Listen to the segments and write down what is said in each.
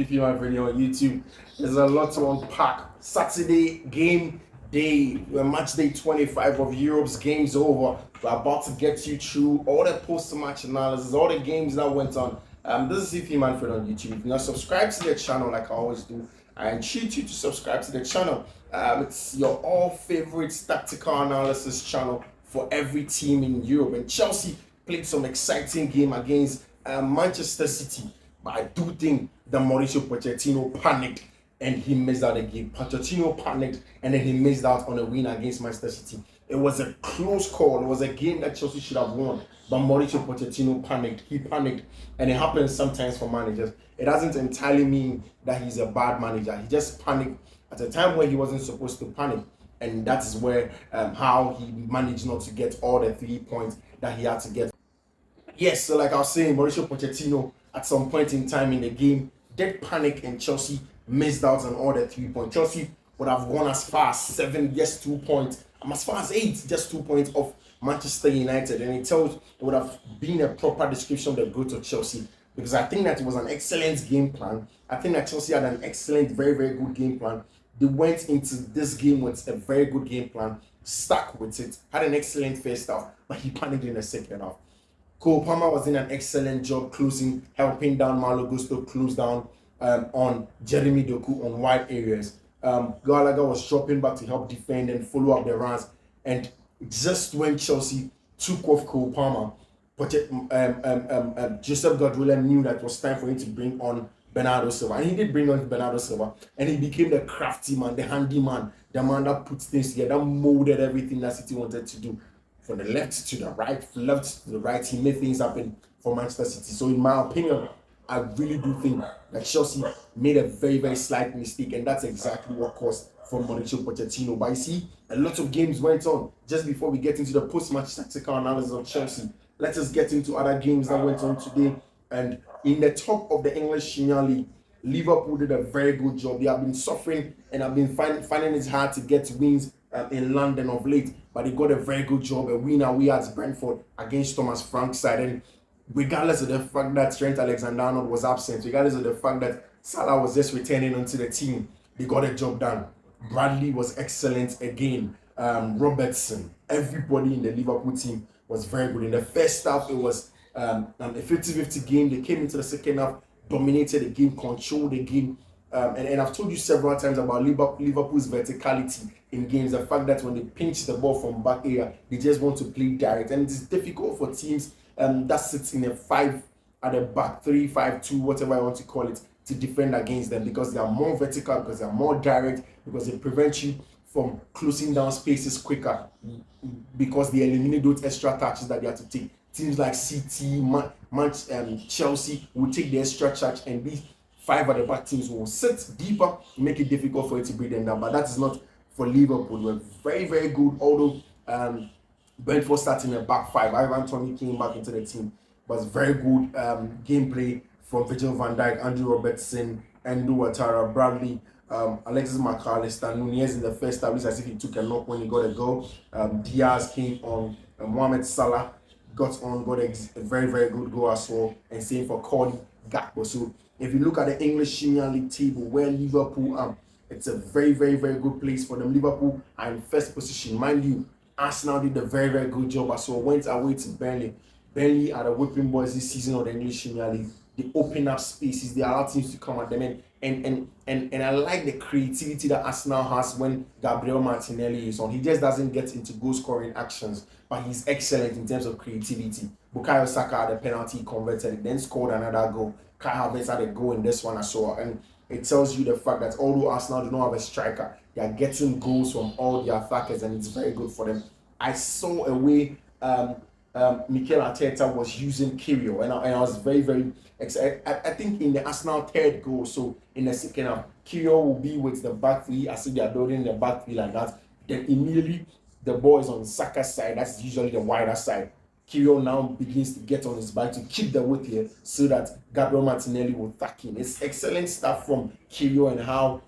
Fiifi-Manfred on YouTube. There's a lot to unpack. Saturday game day, match day 25 of Europe's games over. We're about to get you through all the post-match analysis, all the games that went on. This is Fiifi-Manfred on YouTube. If you're not subscribed to the channel like I always do, I entreat you to subscribe to the channel. It's your all favorite tactical analysis channel for every team in Europe. And Chelsea played some exciting game against Manchester City. But I do think that Mauricio Pochettino panicked and he missed out the game. Pochettino panicked and then he missed out on a win against Manchester City. It was a close call. It was a game that Chelsea should have won. But Mauricio Pochettino panicked. He panicked. And it happens sometimes for managers. It doesn't entirely mean that he's a bad manager. He just panicked at a time where he wasn't supposed to panic. And that is where how he managed not to get all the 3 points that he had to get. Yes, so like I was saying, Mauricio Pochettino at some point in time in the game did panic and Chelsea missed out on all the 3 points. Chelsea would have gone as far as 7, just 2 points. As far as 8, just 2 points off Manchester United. And it would have been a proper description of the growth of Chelsea. Because I think that it was an excellent game plan. I think that Chelsea had an excellent, very, very good game plan. They went into this game with a very good game plan, stuck with it, had an excellent first half, but he panicked in the second half. Cole Palmer was in an excellent job closing, helping down Malo Gusto close down on Jeremy Doku on wide areas. Gallagher was dropping back to help defend and follow up the runs. And just when Chelsea took off Cole Palmer, Joseph Guardiola knew that it was time for him to bring on Bernardo Silva. And he did bring on Bernardo Silva. And he became the crafty man, the handy man, the man that put things together, that molded everything that City wanted to do. From the left to the right, left to the right, he made things happen for Manchester City. So in my opinion, I really do think that Chelsea made a very, very slight mistake, and that's exactly what caused for Mauricio Pochettino. But I see a lot of games went on. Just before we get into the post-match tactical analysis of Chelsea, let us get into other games that went on today. And in the top of the English Premier League, Liverpool did a very good job. They have been suffering and have been finding it hard to get wins in London of late, but they got a very good job, a win away at Brentford against Thomas Frank's side. And regardless of the fact that Trent Alexander-Arnold was absent, regardless of the fact that Salah was just returning onto the team, they got a job done. Bradley was excellent again. Robertson, everybody in the Liverpool team was very good. In the first half, it was a 50-50 game. They came into the second half, dominated the game, controlled the game. And I've told you several times about Liverpool's verticality in games. The fact that when they pinch the ball from back area, they just want to play direct. And it's difficult for teams that sits in a 5 at the back, 3-5-2, whatever I want to call it, to defend against them because they are more vertical, because they are more direct, because they prevent you from closing down spaces quicker, because they eliminate those extra touches that they have to take. Teams like City, Chelsea will take the extra charge, and these 5 at the back teams will sit deeper, make it difficult for you to bring them down. But that is not for Liverpool. We're very, very good. Although Brentford starting a back 5, Ivan Toney came back into the team. It was very good gameplay from Virgil van Dijk, Andrew Robertson, Endo Ouattara, Bradley, Alexis McAllister, Nunez in the first half. It's as if he took a knock when he got a goal. Diaz came on. Mohamed Salah got a very, very good goal as well. And same for Cody Gakpo. So if you look at the English Premier League table where Liverpool are, it's a very, very, very good place for them. Liverpool are in first position. Mind you, Arsenal did a very, very good job as well. Went away to Burnley. Burnley are the whipping boys this season of the English Premier League. They open up spaces. They allow teams to come at them. And I like the creativity that Arsenal has when Gabriel Martinelli is on. He just doesn't get into goal-scoring actions, but he's excellent in terms of creativity. Bukayo Saka had a penalty, converted, then scored another goal. Kai Havertz had a goal in this one as well. And it tells you the fact that although Arsenal do not have a striker, they are getting goals from all their attackers, and it's very good for them. I saw a way Mikel Arteta was using Kyrgios, and I was very, very excited. I think in the Arsenal third goal, so in the second half, Kyrgios will be with the back three as if they are building the back three like that. Then immediately the ball is on Saka's side. That's usually the wider side. Kyrgios now begins to get on his back to keep the width here so that Gabriel Martinelli will attack him. It's excellent stuff from Kyrgios and how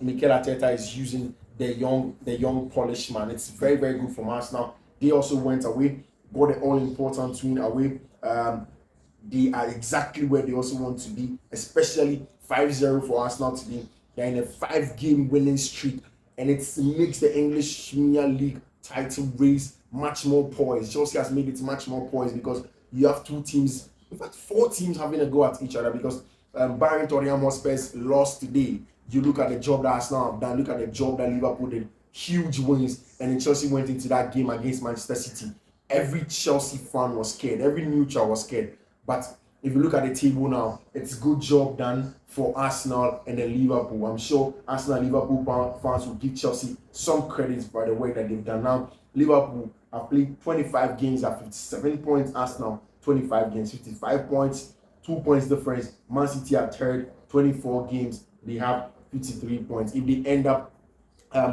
Mikel Arteta is using the young Polish man. It's very, very good from Arsenal. They also went away, got the all-important win away. They are exactly where they also want to be, especially 5-0 for Arsenal today. They're in a 5-game winning streak, and it makes the English Premier League title race much more poised. Chelsea has made it much more poised because you have two teams, in fact, 4 teams having a go at each other because Bayern Tottenham Hotspurs lost today. You look at the job that Arsenal have done, look at the job that Liverpool did, huge wins, and then Chelsea went into that game against Manchester City. Every Chelsea fan was scared, every neutral was scared. But if you look at the table now, it's a good job done for Arsenal and then Liverpool. I'm sure Arsenal and Liverpool fans will give Chelsea some credit for the work that they've done. Now, Liverpool have played 25 games at 57 points. Arsenal, 25 games, 55 points, 2 points difference. Man City are third, 24 games. They have 53 points. If they end up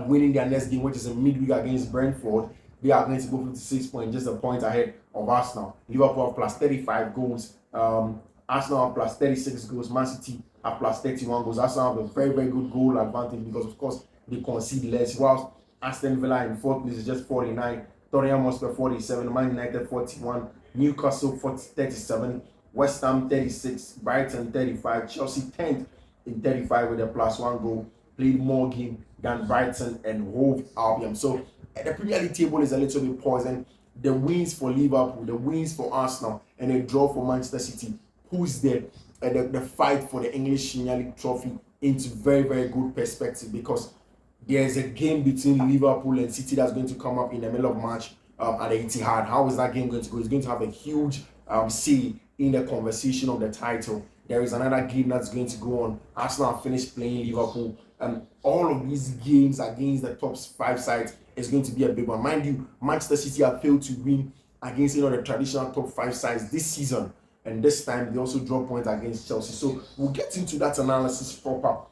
winning their next game, which is a midweek against Brentford, they are going to go 56 points, just a point ahead of Arsenal. Liverpool have plus 35 goals. Arsenal have plus 36 goals. Man City have plus 31 goals. Arsenal have a very, very good goal advantage because, of course, they concede less. Whilst Aston Villa in 4th place is just 49. Tottenham Hotspur 47. Man United 41. Newcastle 37. West Ham 36. Brighton 35. Chelsea 10th in 35 with a plus 1 goal. Played more games than Brighton and Hove Albion. So the Premier League table is a little bit poisoned. The wins for Liverpool, the wins for Arsenal, and a draw for Manchester City puts the fight for the English Premier League trophy into very, very good perspective because there's a game between Liverpool and City that's going to come up in the middle of March at the Etihad. How is that game going to go? It's going to have a huge say in the conversation of the title. There is another game that's going to go on. Arsenal finished playing Liverpool. All of these games against the top 5 sides is going to be a big one. Mind you, Manchester City have failed to win against the traditional top 5 sides this season. And this time, they also draw points against Chelsea. So we'll get into that analysis proper.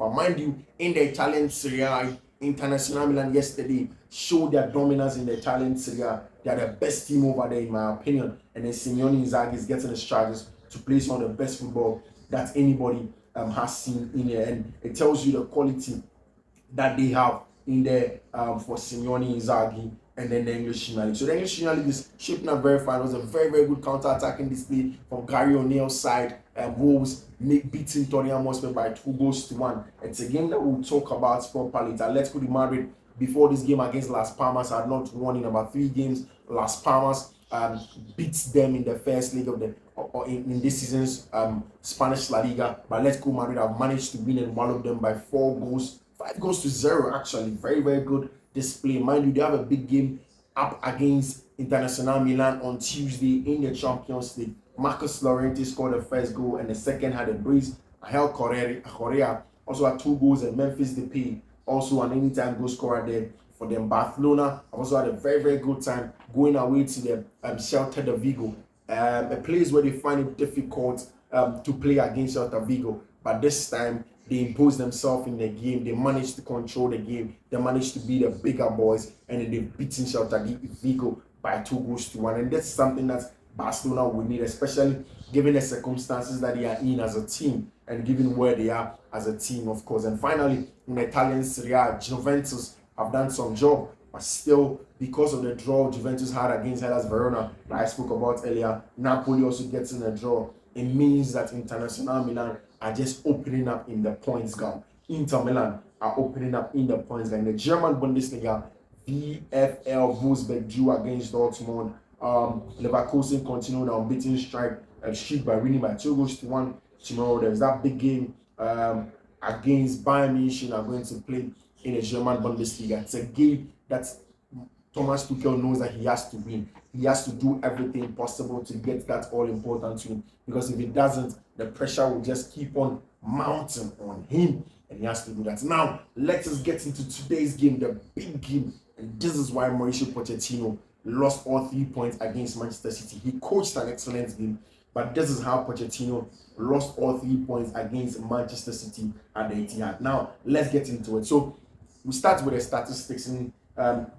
Mind you, in the Italian Serie A, International Milan yesterday showed their dominance in the Italian Serie A. They are the best team over there, in my opinion. And then Simeone Inzaghi is getting his charges to play some of the best football that anybody has seen in there. And it tells you the quality that they have in there for Simeone Inzaghi and then the English Premier League. So the English Premier League is shaping up very fine. It was a very, very good counter-attacking display from Gary O'Neill's side. Wolves beating Tottenham Hotspur by 2-1. It's a game that we'll talk about properly. Atletico de Madrid, before this game against Las Palmas, had not won in about 3 games. Las Palmas beats them in the first leg of the in this season's Spanish La Liga. But Atletico Madrid have managed to win and wallow them by 4 goals. 5-0 actually. Very, very good display. Mind you, they have a big game up against International Milan on Tuesday in the Champions League. Marcus Llorente scored the first goal and the second had a brace. Angel Correa also had 2 goals, and Memphis Depay also an anytime goal scorer there for them. Barcelona also had a very, very good time going away to the Celta de Vigo, a place where they find it difficult to play against Celta Vigo. But this time, they imposed themselves in the game. They managed to control the game. They managed to be the bigger boys, and then they've beaten Celta Vigo by 2-1. And that's something that Barcelona will need, especially given the circumstances that they are in as a team and given where they are as a team, of course. And finally, in the Italian Serie A, Juventus have done some job, but still, because of the draw Juventus had against Hellas Verona that I spoke about earlier, Napoli also gets in a draw. It means that International Milan are just opening up in the points gap. Inter Milan are opening up in the points gap. In the German Bundesliga, VfL Wolfsburg drew against Dortmund. Leverkusen continued on unbeaten streak by winning by 2-1. Tomorrow there's that big game against Bayern Munich are going to play in the German Bundesliga. It's a game that Thomas Tuchel knows that he has to win. He has to do everything possible to get that all-important win. Because if he doesn't, the pressure will just keep on mounting on him. And he has to do that. Now, let us get into today's game, the big game. And this is why Mauricio Pochettino lost all 3 points against Manchester City. He coached an excellent game. But this is how Pochettino lost all 3 points against Manchester City at the Etihad. Now, let's get into it. So, we start with the statistics. In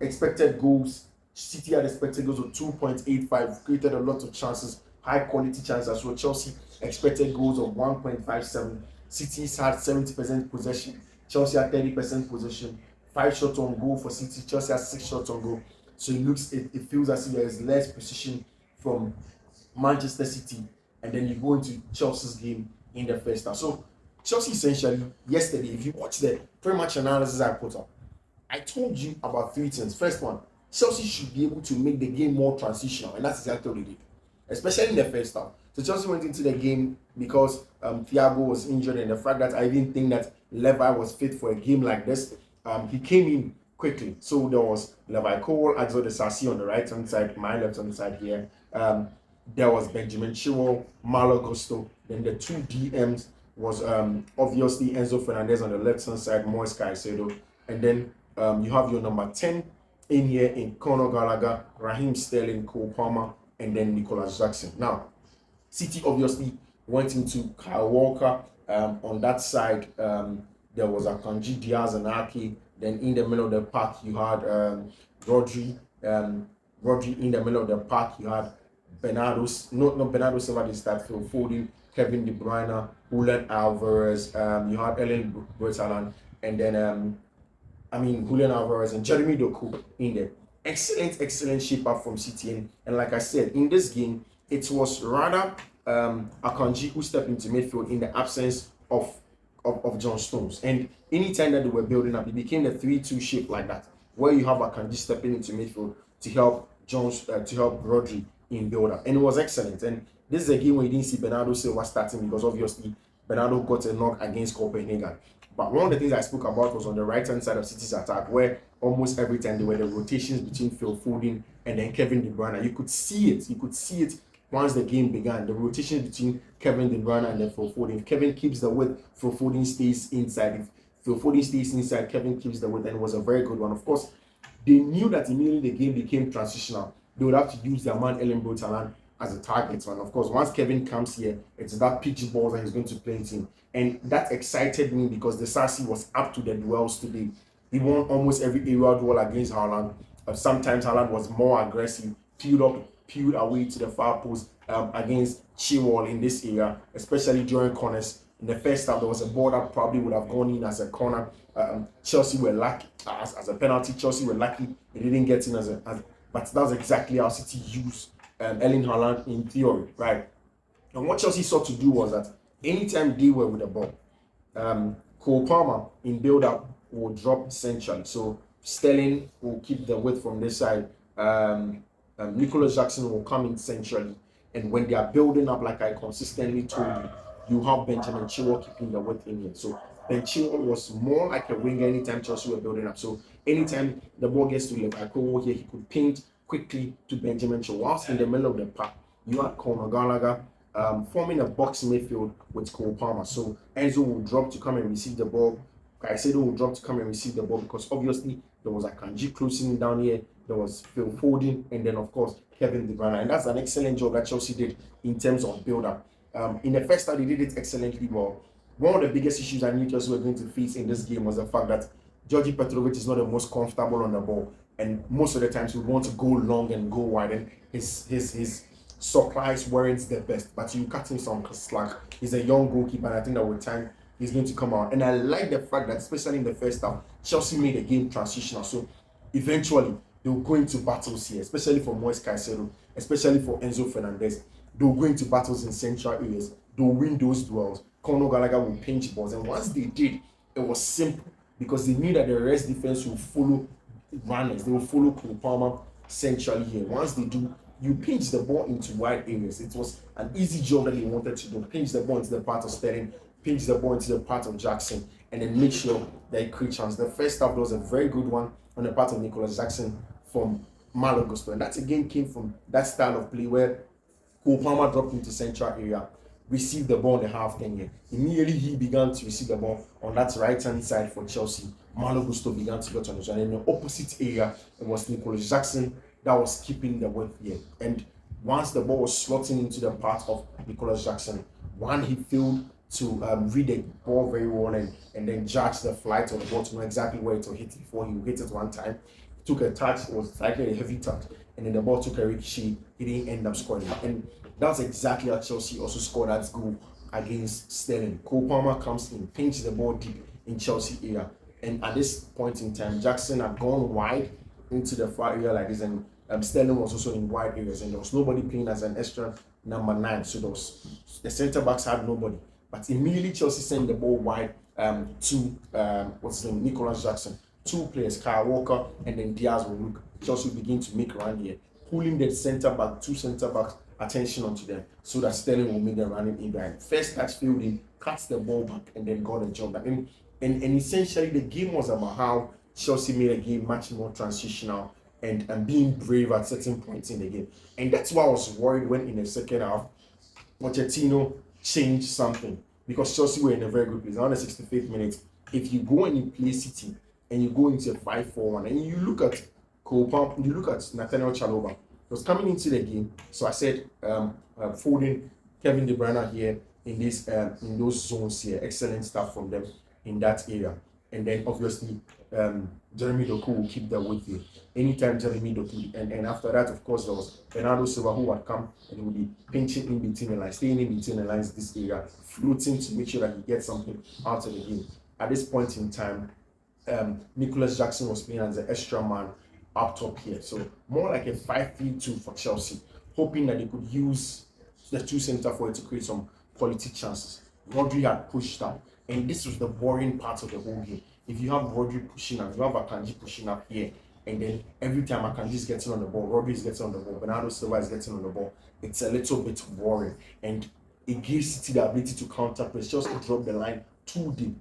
expected goals, City had expected goals of 2.85, created a lot of chances, high quality chances. So Chelsea expected goals of 1.57. City's had 70% possession. Chelsea had 30% possession. 5 shots on goal for City. Chelsea has 6 shots on goal. So it feels as if there is less precision from Manchester City. And then you go into Chelsea's game, in the first half. So Chelsea essentially yesterday, if you watch the pre-match analysis I put up, I told you about three things. First one, Chelsea should be able to make the game more transitional, and that's exactly what they did, especially in the first half. So Chelsea went into the game because Thiago was injured, and the fact that I didn't think that Levi was fit for a game like this. He came in quickly. So there was Levi Cole, Axel Disasi on the right hand side, my left hand side here. There was Benjamin Chilwell, Malo Gusto. Then the two DMs was obviously Enzo Fernandez on the left hand side, Moise Caicedo, and then you have your number 10 in here in Conor Gallagher, Raheem Sterling, Cole Palmer, and then Nicolas Jackson. Now, City obviously went into Kyle Walker. On that side, there was Akanji, Diaz, and Aki. Then in the middle of the park, you had Rodri. Rodri in the middle of the park, you had Bernardo Silva, the start, Phil Foden, Kevin De Bruyne, Julian Alvarez. You had Ellen Bertalan, and then Julian Alvarez and Jeremy Doku in there. Excellent shape up from City. And like I said, in this game, it was rather Akanji who stepped into midfield in the absence of John Stones. And anytime that they were building up, it became the 3-2 shape like that, where you have Akanji stepping into midfield to help Rodri in build up. And it was excellent. And this is a game where you didn't see Bernardo Silva starting because obviously Bernardo got a knock against Copenhagen. But one of the things I spoke about was on the right-hand side of City's attack, where almost every time there were the rotations between Phil Foden and then Kevin De Bruyne. You could see it once the game began. The rotation between Kevin De Bruyne and then Phil Foden. If Kevin keeps the width, Phil Foden stays inside. If Phil Foden stays inside, Kevin keeps the width, and it was a very good one. Of course, they knew that immediately the game became transitional, they would have to use their man Ellen Brotalan as a target. And of course, once Kevin comes here, it's that pitch ball that he's going to play in. And that excited me because the Sassy was up to the duels today. He won almost every aerial duel against Haaland. Sometimes Haaland was more aggressive, peeled away to the far post against Chilwell in this area, especially during corners. In the first half, there was a ball that probably would have gone in as a corner. Chelsea were lucky as a penalty. Chelsea were lucky it didn't get in but that's exactly how City used Erling Haaland in theory, right? And what Chelsea sought to do was that anytime they were with the ball, Cole Palmer in build-up will drop centrally. So Sterling will keep the width from this side. Nicolas Jackson will come in centrally. And when they are building up, like I consistently told you, you have Benjamin Chilwell keeping the width in here. So Ben Chilwell was more like a winger anytime Chelsea were building up. So anytime the ball gets to Liverpool here, he could paint quickly to Benjamin Chilwell. Whilst in the middle of the park, you had Conor Gallagher forming a box midfield with Cole Palmer. So Enzo will drop to come and receive the ball. Caicedo will drop to come and receive the ball because obviously there was Akanji closing down here. There was Phil Foden, and then of course Kevin De Bruyne. And that's an excellent job that Chelsea did in terms of build-up. In the first half, they did it excellently well. One of the biggest issues I knew Chelsea were going to face in this game was the fact that Georgi Petrovic is not the most comfortable on the ball, and most of the times he would want to go long and go wide, and his supplies weren't the best. But you cut him some slack. He's a young goalkeeper, and I think that with time he's going to come out. And I like the fact that, especially in the first half, Chelsea made the game transitional. So eventually they'll go into battles here, especially for Moise Caicedo, especially for Enzo Fernandez. They'll go into battles in central areas. They'll win those duels. Conor Gallagher will pinch balls. And once they did, it was simple because they knew that the rest defense will follow runners. They will follow Cole Palmer centrally here. Once they do, you pinch the ball into wide areas. It was an easy job that they wanted to do. Pinch the ball into the part of Sterling, pinch the ball into the part of Jackson, and then make sure they create chance. The first half was a very good one on the part of Nicolas Jackson from Malo Gusto. And that again came from that style of play where Cole Palmer dropped into central area, received the ball in the half-10 here. Immediately he began to receive the ball on that right-hand side for Chelsea. Malo Gusto began to get on his own. And in the opposite area, it was Nicolas Jackson that was keeping the width here. And once the ball was slotting into the path of Nicolas Jackson, he failed to read the ball very well and then judge the flight of the ball to know exactly where it will hit before he hit it one time. He took a touch, it was likely a heavy touch, and then the ball took a ricochet. He didn't end up scoring. And that's exactly how Chelsea also scored that goal against Sterling. Cole Palmer comes in, pinches the ball deep in Chelsea area. And at this point in time, Jackson had gone wide into the far area like this, and Sterling was also in wide areas, and there was nobody playing as an extra number 9. So the centre backs had nobody. But immediately Chelsea sent the ball wide to what's his name, Nicholas Jackson. Two players, Kyle Walker and then Diaz will look. Chelsea begin to make run here, pulling the two centre backs attention onto them so that Sterling will make the running in behind. First touch fielding, cuts the ball back and then got a jump back. And essentially the game was about how Chelsea made a game much more transitional and being brave at certain points in the game. And that's why I was worried when in the second half, Pochettino changed something because Chelsea were in a very good place. Around the 65th minute, if you go and you play City and you go into a 5-4-1 and you look at Cole, you look at Nathaniel Chalobah, he was coming into the game. So I said, Foden, Kevin De Bruyne here in those zones here, excellent stuff from them in that area. And then obviously Jeremy Doku will keep that with you. Anytime Jeremy Doku, and after that, of course, there was Bernardo Silva who would come and he would be pinching in between the lines, staying in between the lines this area, floating to make sure that he gets something out of the game. At this point in time, Nicholas Jackson was playing as an extra man up top here. So more like a 5-3-2 for Chelsea, hoping that they could use the two centre forwards to create some quality chances. Rodri had pushed up, and this was the boring part of the whole game. If you have Rodri pushing up, you have Akanji pushing up here, and then every time Akanji is getting on the ball, Rodri is getting on the ball, Bernardo Silva is getting on the ball, it's a little bit boring. And it gives City the ability to counter press, just to drop the line too deep.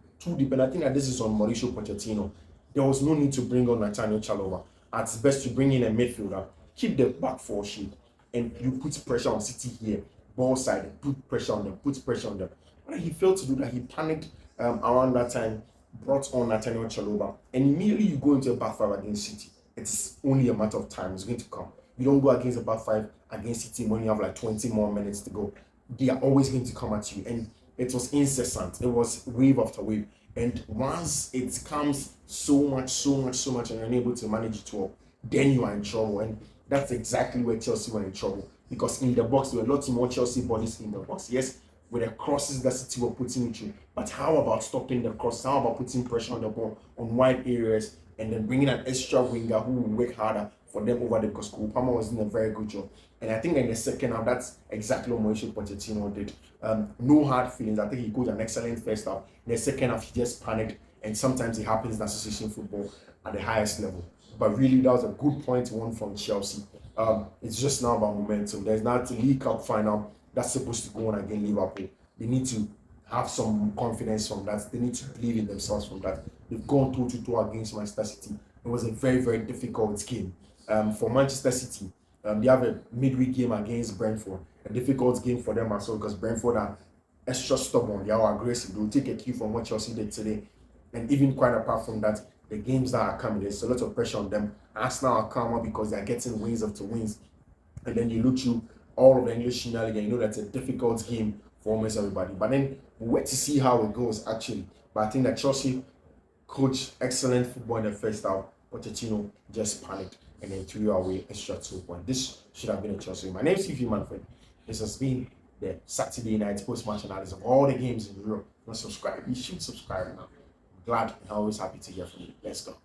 And I think that this is on Mauricio Pochettino. There was no need to bring on Nathaniel Chalobah. At best, to bring in a midfielder, keep the back four shape, and you put pressure on City here, ball side, put pressure on them. But he failed to do that. He panicked around that time, brought on Nathaniel Chalobah, and immediately you go into a back five against City. It's only a matter of time. It's going to come. You don't go against a back five against City when you have like 20 more minutes to go. They are always going to come at you, and it was incessant. It was wave after wave. And once it comes so much, and you're unable to manage it well, then you are in trouble. And that's exactly where Chelsea were in trouble. Because in the box, there were lots more Chelsea bodies in the box. Yes, with the crosses that City were putting into. But how about stopping the cross? How about putting pressure on the ball on wide areas and then bringing an extra winger who will work harder for them over there, because Cole Palmer was doing a very good job. And I think in the second half, that's exactly what Mauricio Pochettino did. No hard feelings. I think he coached an excellent first half. In the second half, he just panicked. And sometimes it happens in association football at the highest level. But really, that was a good point one from Chelsea. It's just now about momentum. There's not a League Cup final that's supposed to go on against Liverpool. They need to have some confidence from that. They need to believe in themselves from that. They've gone 2-2 against Manchester City. It was a very, very difficult game. For Manchester City, they have a midweek game against Brentford. A difficult game for them as well, because Brentford are extra stubborn. They are aggressive. They'll take a cue from what Chelsea did today. And even quite apart from that, the games that are coming, there's a lot of pressure on them. Arsenal are calmer because they're getting wins after wins. And then you look through all of the English Premier League and you know that's a difficult game for almost everybody. But then we'll wait to see how it goes actually. But I think that Chelsea coached excellent football in the first half. Pochettino just panicked and then threw away extra 2 points. This should have been a Chelsea. My name is Fiifi-Manfred. This has been the Saturday night post-match analysis of all the games in Europe. Not subscribe. You should subscribe now. I'm glad and always happy to hear from you. Let's go.